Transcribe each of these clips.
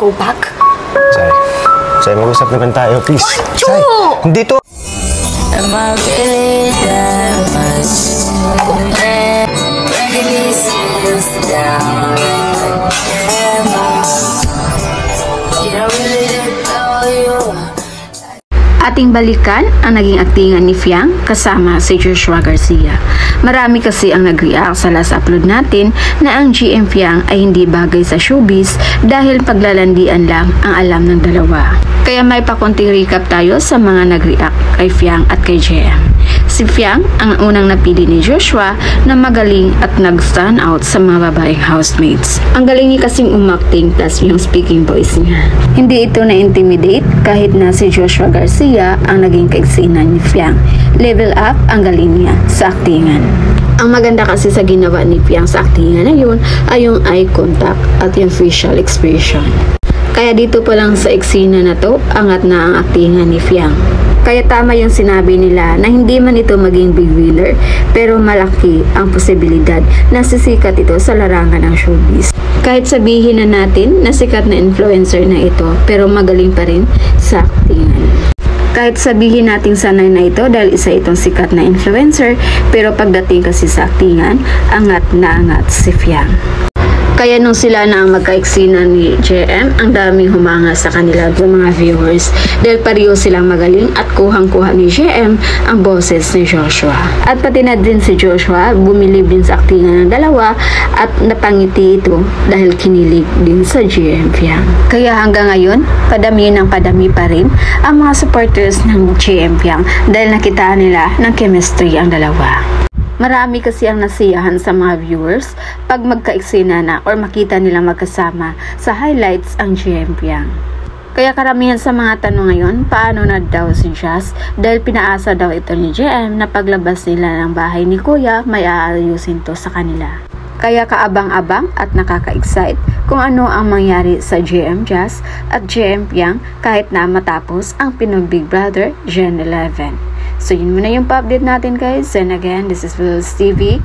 go back? Sai, mag-usap naman tayo, please. Chu! Hindi to. Am I really that much? This is down. You don't really know you. Ating balikan ang naging aktingan ni Fiang kasama si Joshua Garcia. Marami kasi ang nag-react sa last upload natin na ang GM Fiang ay hindi bagay sa showbiz dahil paglalandian lang ang alam ng dalawa. Kaya may pakunting recap tayo sa mga nag-react kay Fiang at kay GM. Si Fiang ang unang napili ni Joshua na magaling at nag-stand out sa mga babaeng housemates. Ang galing niya kasing umakting plus yung speaking voice niya. Hindi ito na-intimidate kahit na si Joshua Garcia ang naging kaiksinan ni Fiang. Level up ang galing niya sa aktingan. Ang maganda kasi sa ginawa ni Fiang sa aktingan na yun ay yung eye contact at yung facial expression. Kaya dito pa lang sa eksena na to, angat na ang aktingan ni Fiang. Kaya tama yung sinabi nila na hindi man ito maging big winner, pero malaki ang posibilidad na sisikat ito sa larangan ng showbiz. Kahit sabihin na natin na sikat na influencer na ito, pero magaling pa rin sa aktingan. Kahit sabihin natin sanay na ito dahil isa itong sikat na influencer, pero pagdating kasi sa aktingan, angat na angat si Fiang. Kaya nung sila na ang magkaiksina ni JM, ang daming humanga sa kanila ng mga viewers dahil pareho silang magaling at kuhang-kuha ni JM ang boses ni Joshua. At pati na din si Joshua, bumilib din sa aktingan ng dalawa at napangiti ito dahil kinilig din sa GM Fiang. Kaya hanggang ngayon, padami ng padami pa rin ang mga supporters ng GM Fiang dahil nakita nila ng chemistry ang dalawa. Marami kasi ang nasiyahan sa mga viewers pag magka-eksena na or makita nila magkasama sa highlights ang GM Fiang. Kaya karamihan sa mga tanong ngayon, paano na daw si Jazz dahil pinaasa daw ito ni GM na paglabas nila ng bahay ni Kuya may aayusin to sa kanila. Kaya kaabang-abang at nakaka-excite kung ano ang mangyari sa GM Jazz at GM Fiang kahit na matapos ang Pinoy Big Brother Gen 11. So yun muna yung pa-update natin guys, and again this is Wills TV.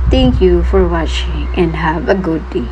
Thank you for watching and have a good day.